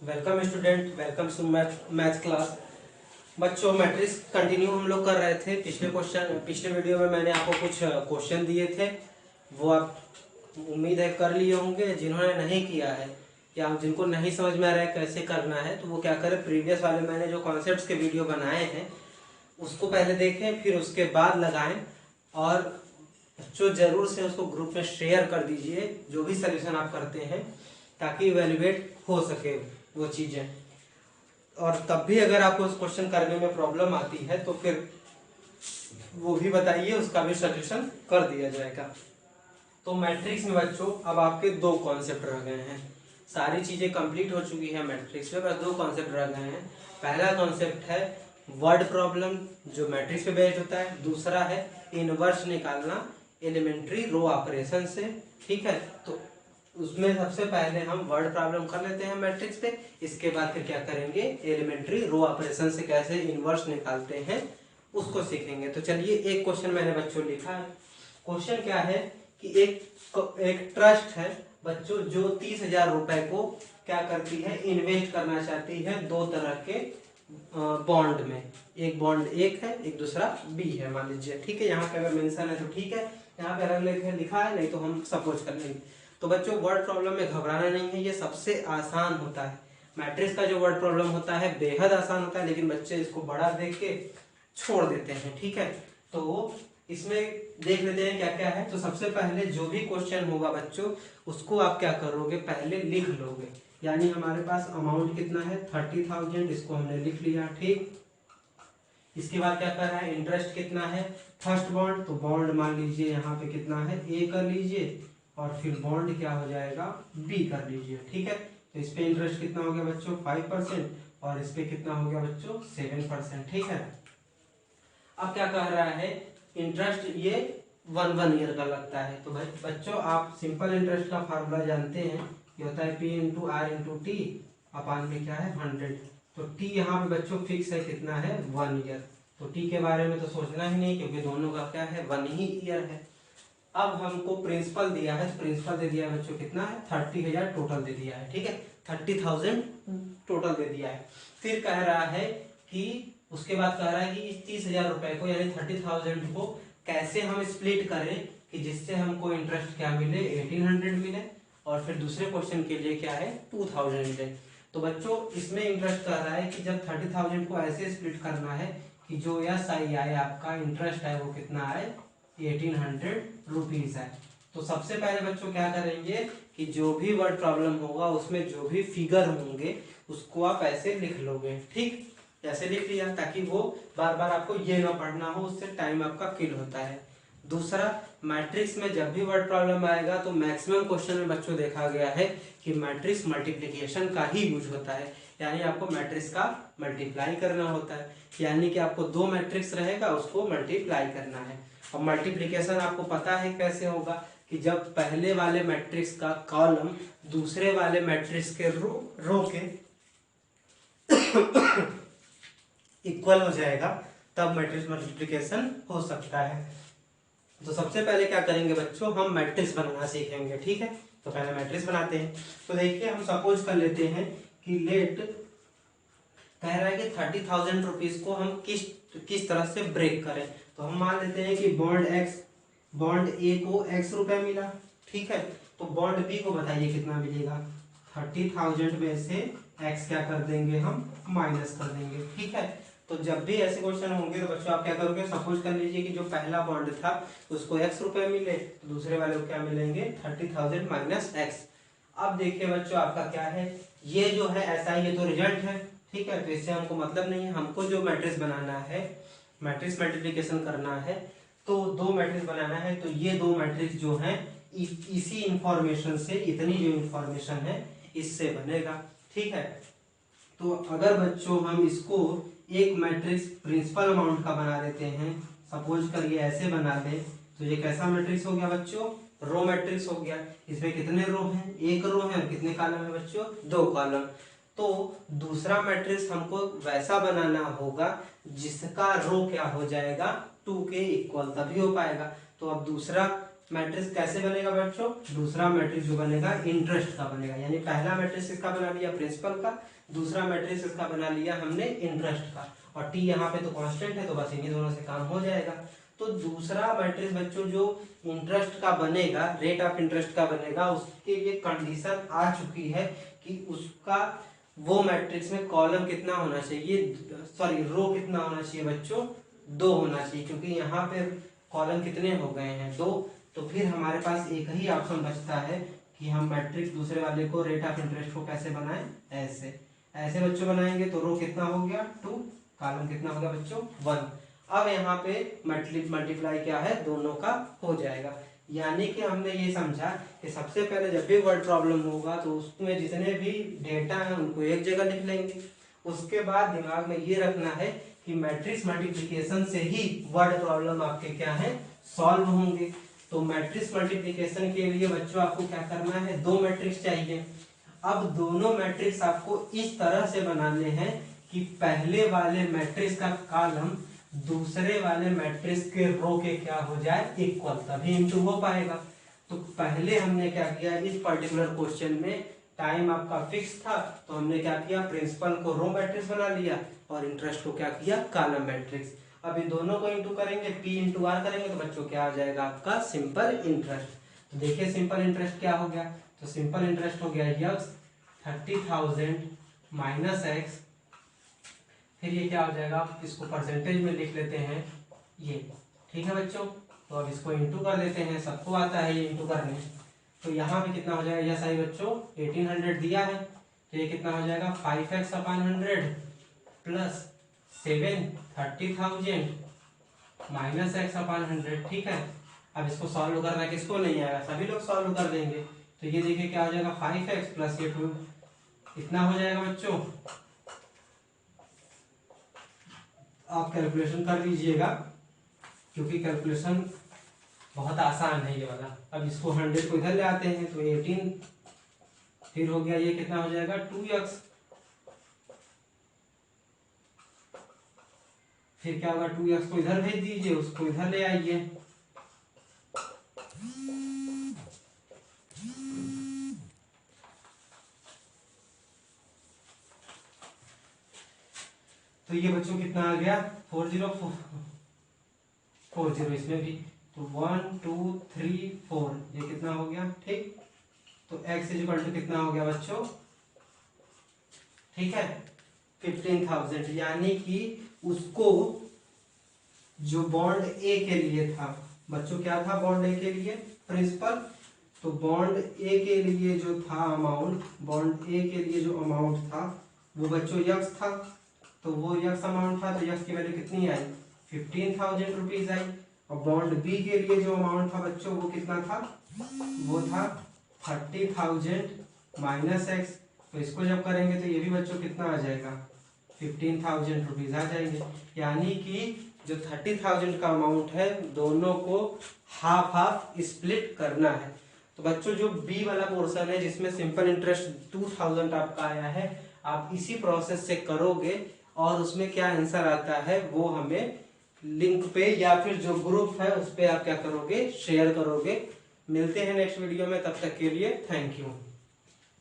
Welcome student, welcome to math class. बच्चों, matrix continue हम लोग कर रहे थे। पिछले वीडियो में मैंने आपको कुछ क्वेश्चन दिए थे, वो आप उम्मीद है कर लिए होंगे। जिन्होंने नहीं किया है या जिनको नहीं समझ में आ रहा है कैसे करना है, तो वो क्या करें, प्रीवियस वाले मैंने जो कॉन्सेप्ट्स के वीडियो बनाए हैं उसको पहले देखें, फिर उसके बाद लगाएं। और बच्चों जरूर से उसको ग्रुप में शेयर कर दीजिए जो भी सलूशन आप करते हैं, ताकि इवेल्युएट हो सके वो चीज़ें। और तब भी अगर आपको उस क्वेश्चन करने में प्रॉब्लम आती है तो फिर वो भी बताइए, उसका भी सॉल्यूशन कर दिया जाएगा। तो मैट्रिक्स में बच्चों अब आपके दो कॉन्सेप्ट रह गए हैं। सारी चीज़ें कंप्लीट हो चुकी है मैट्रिक्स में, बस दो कॉन्सेप्ट रह गए हैं। पहला कॉन्सेप्ट है वर्ड प्रॉब्लम, जो मैट्रिक्स पे बेस्ड होता है। दूसरा है इनवर्स निकालना एलिमेंट्री रो ऑपरेशन से। ठीक है, तो उसमें सबसे पहले हम वर्ड प्रॉब्लम कर लेते हैं मैट्रिक्स पे। इसके बाद फिर क्या करेंगे, एलिमेंट्री रो ऑपरेशन से कैसे इनवर्स निकालते हैं उसको सीखेंगे। तो चलिए, एक क्वेश्चन मैंने बच्चों लिखा है। क्वेश्चन क्या है कि एक ट्रस्ट है बच्चों, जो 30,000 रुपए को क्या करती है, इन्वेस्ट करना चाहती है दो तरह के बॉन्ड में। एक बॉन्ड एक है, एक दूसरा बी है, मान लीजिए। ठीक है, यहाँ पे अगर मेंशन है तो ठीक है, यहाँ पे अगर लिखा है नहीं तो हम सपोज कर लेंगे। तो बच्चों, वर्ड प्रॉब्लम में घबराना नहीं है, ये सबसे आसान होता है। मैट्रिक्स का जो वर्ड प्रॉब्लम होता है बेहद आसान होता है, लेकिन बच्चे इसको बड़ा देख के छोड़ देते हैं। ठीक है, तो इसमें देख लेते हैं क्या क्या है। तो सबसे पहले जो भी क्वेश्चन होगा बच्चों, उसको आप क्या करोगे, पहले लिख लोगे। यानी हमारे पास अमाउंट कितना है, 30,000, इसको हमने लिख लिया। ठीक, इसके बाद क्या कर रहा है, इंटरेस्ट कितना है, फर्स्ट बॉन्ड, तो बॉन्ड मान लीजिए यहाँ पे कितना है, ए कर लीजिए, और फिर बॉन्ड क्या हो जाएगा, बी कर लीजिए। ठीक है, तो इस पे इंटरेस्ट कितना हो गया बच्चों, 5%, और इस पे कितना हो गया बच्चों, 7%। ठीक है, अब क्या कह रहा है, इंटरेस्ट ये 1 ईयर का लगता है। तो भाई बच्चों, आप सिंपल इंटरेस्ट का फार्मूला जानते हैं, ये होता है P into R into T अपान में क्या है 100। तो टी यहाँ पे बच्चों फिक्स है, कितना है, 1 ईयर। तो टी के बारे में तो सोचना ही नहीं, क्योंकि दोनों का क्या है, 1 ही ईयर है। अब हमको प्रिंसिपल दिया है, प्रिंसिपल दे दिया है बच्चों, कितना है, 30,000 टोटल दे दिया है। ठीक है, 30,000 टोटल दे दिया है। फिर कह रहा है कि उसके बाद कह रहा है कि इस 30,000 रुपए को, यानी 30,000 को कैसे हम स्प्लिट करें कि जिससे हमको इंटरेस्ट क्या मिले, 1800 मिले, और फिर दूसरे क्वेश्चन के लिए क्या है, 2000 मिले। तो बच्चों, इसमें इंटरेस्ट कह रहा है कि जब 30,000 को ऐसे स्प्लिट करना है कि जो एस आई आए, आपका इंटरेस्ट है वो कितना आए, 1800 रुपीज है। तो सबसे पहले बच्चों क्या करेंगे कि जो भी वर्ड प्रॉब्लम होगा उसमें जो भी फिगर होंगे उसको आप ऐसे लिख लोगे। ठीक, ऐसे लिख लिया, ताकि वो बार बार आपको ये ना पढ़ना हो, उससे टाइम आपका किल होता है। दूसरा, मैट्रिक्स में जब भी वर्ड प्रॉब्लम आएगा तो मैक्सिमम क्वेश्चन में बच्चों देखा गया है कि मैट्रिक्स मल्टीप्लिकेशन का ही यूज होता है। यानी आपको मैट्रिक्स का मल्टीप्लाई करना होता है, यानी कि आपको दो मैट्रिक्स रहेगा, उसको मल्टीप्लाई करना है। अब मल्टीप्लिकेशन आपको पता है कैसे होगा, कि जब पहले वाले मैट्रिक्स का कॉलम दूसरे वाले मैट्रिक्स के रो के इक्वल हो जाएगा, तब मैट्रिक्स मल्टीप्लिकेशन हो सकता है। तो सबसे पहले क्या करेंगे बच्चों, हम मैट्रिक्स बनाना सीखेंगे। ठीक है, तो पहले मैट्रिक्स बनाते हैं। तो देखिए, हम सपोज कर लेते हैं कि लेट कह रहा है कि 30,000 रुपीज को हम किस तरह से ब्रेक करें। तो हम मान लेते हैं कि बॉन्ड ए को x रुपए मिला। ठीक है, तो बॉन्ड बी को बताइए कितना मिलेगा, 30,000 में से x क्या कर देंगे, हम माइनस कर देंगे। ठीक है, तो जब भी ऐसे क्वेश्चन होंगे तो बच्चों आप क्या करोगे, सपोज कर लीजिए कि जो पहला बॉन्ड था उसको x रुपए मिले, तो दूसरे वाले को क्या मिलेंगे, 30,000 माइनस x। अब देखिए बच्चों, आपका क्या है, ये जो है ऐसा ही, ये तो रिजल्ट है। ठीक है, तो इससे हमको मतलब नहीं है, हमको जो मैट्रिक्स बनाना है, मैट्रिक्स मल्टीप्लिकेशन करना है, तो दो मैट्रिक्स बनाना है। तो ये दो मैट्रिक्स जो हैं इसी इंफॉर्मेशन से, इतनी जो इंफॉर्मेशन है इससे बनेगा। ठीक है, तो अगर बच्चों हम इसको एक मैट्रिक्स प्रिंसिपल अमाउंट का बना देते हैं, सपोज करिए ऐसे बना दें, तो ये कैसा मैट्रिक्स हो गया बच्चों, रो मैट्रिक्स हो गया। इसमें कितने रो हैं, एक रो है, और कितने कॉलम है बच्चों, दो कॉलम। तो दूसरा मैट्रिक्स हमको वैसा बनाना होगा जिसका रो क्या हो जाएगा, 2 के इक्वल, तभी हो पाएगा। तो अब दूसरा मैट्रिक्स कैसे बनेगा बच्चों, दूसरा मैट्रिक्स जो बनेगा इंटरेस्ट का बनेगा, यानी पहला मैट्रिक्स इसका बना लिया प्रिंसिपल का, दूसरा मैट्रिक्स इसका बना लिया हमने इंटरेस्ट का, और टी यहाँ पे तो कांस्टेंट है तो बस इन्हीं दोनों से काम हो जाएगा। तो दूसरा मैट्रिक्स बच्चों जो इंटरेस्ट का बनेगा, रेट ऑफ इंटरेस्ट का बनेगा, उसके लिए कंडीशन आ चुकी है कि उसका वो मैट्रिक्स में कॉलम कितना होना चाहिए, सॉरी रो कितना होना चाहिए बच्चों, 2 होना चाहिए, क्योंकि यहाँ पे कॉलम कितने हो गए हैं 2। तो फिर हमारे पास एक ही ऑप्शन बचता है कि हम मैट्रिक्स दूसरे वाले को रेट ऑफ इंटरेस्ट को कैसे बनाएं, ऐसे ऐसे बच्चों बनाएंगे। तो रो कितना हो गया 2, कॉलम कितना हो गया बच्चों 1। अब यहाँ पे मल्टीप्लाई क्या है, दोनों का हो जाएगा। यानी कि हमने ये समझा कि सबसे पहले जब भी वर्ड प्रॉब्लम होगा तो उसमें जितने भी डेटा हैं उनको एक जगह लिख लेंगे। उसके बाद दिमाग में ये रखना है कि मैट्रिक्स मल्टीप्लिकेशन से ही वर्ड प्रॉब्लम आपके क्या है, सॉल्व होंगे। तो मैट्रिक्स मल्टीप्लिकेशन के लिए बच्चों आपको क्या करना है, 2 मैट्रिक्स चाहिए। अब दोनों मैट्रिक्स आपको इस तरह से बनाने हैं कि पहले वाले मैट्रिक्स का कॉलम दूसरे वाले मैट्रिक्स के रो के क्या हो जाए, इक्वल, तभी इनटू हो पाएगा। तो पहले हमने क्या किया, इस पर्टिकुलर क्वेश्चन में टाइम आपका फिक्स था तो हमने क्या किया, प्रिंसिपल को रो मैट्रिक्स बना लिया और इंटरेस्ट को क्या किया, कॉलम मैट्रिक्स। अब इन दोनों को इंटू करेंगे, पी इंटू आर करेंगे तो बच्चों क्या आ जाएगा आपका, सिंपल इंटरेस्ट। तो देखिए सिंपल इंटरेस्ट क्या हो गया, तो सिंपल इंटरेस्ट हो गया यक्स 30,000 माइनस एक्स, फिर ये क्या हो जाएगा, इसको परसेंटेज में लिख लेते हैं ये, ठीक है बच्चों। तो अब इसको इंटू कर देते हैं, सबको आता है ये इंटू करने। तो यहाँ पे कितना हो जाएगा, यस आई बच्चों 1800 दिया है, तो ये कितना हो जाएगा 5x upon 100 plus 7 30,000 minus x upon 100, ठीक है। अब इसको सॉल्व करना किसको नहीं आएगा, सभी लोग सॉल्व कर देंगे। तो ये देखिए क्या हो जाएगा 5x प्लस ये 2, इतना हो जाएगा बच्चों। आप कैलकुलेशन कर लीजिएगा क्योंकि कैलकुलेशन बहुत आसान है ये वाला। अब इसको 100 को इधर ले आते हैं तो 18, फिर हो गया ये कितना हो जाएगा 2x, फिर क्या होगा 2x को इधर भेज दीजिए, उसको इधर ले आइए, तो ये बच्चों कितना आ गया 40 इसमें भी, तो 1 2 3 4 ये कितना हो गया, ठीक। तो x इक्वल टू कितना हो गया बच्चों, ठीक है 15,000। यानी कि उसको जो बॉन्ड ए के लिए था बच्चों, क्या था बॉन्ड ए के लिए, प्रिंसिपल, तो बॉन्ड ए के लिए जो था अमाउंट, बॉन्ड ए के लिए जो अमाउंट था वो बच्चों यक्स था, तो वो यक्स अमाउंट था, तो यक्स की वैल्यू कितनी आई 15,000 रुपीज आई। और बॉन्ड बी के लिए जो अमाउंट था बच्चों वो कितना था, वो था 30,000 माइनस एक्स, तो इसको जब करेंगे तो ये भी बच्चों कितना आ जाएगा 15,000 रुपीज आ जाएंगे। यानी कि जो 30,000 का अमाउंट है दोनों को हाफ हाफ स्प्लिट करना है। तो बच्चों जो बी वाला पोर्शन है जिसमें सिंपल इंटरेस्ट 2,000 आपका आया है, आप इसी प्रोसेस से करोगे और उसमें क्या आंसर आता है वो हमें लिंक पे या फिर जो ग्रुप है उस पे आप क्या करोगे, शेयर करोगे। मिलते हैं नेक्स्ट वीडियो में, तब तक के लिए थैंक यू।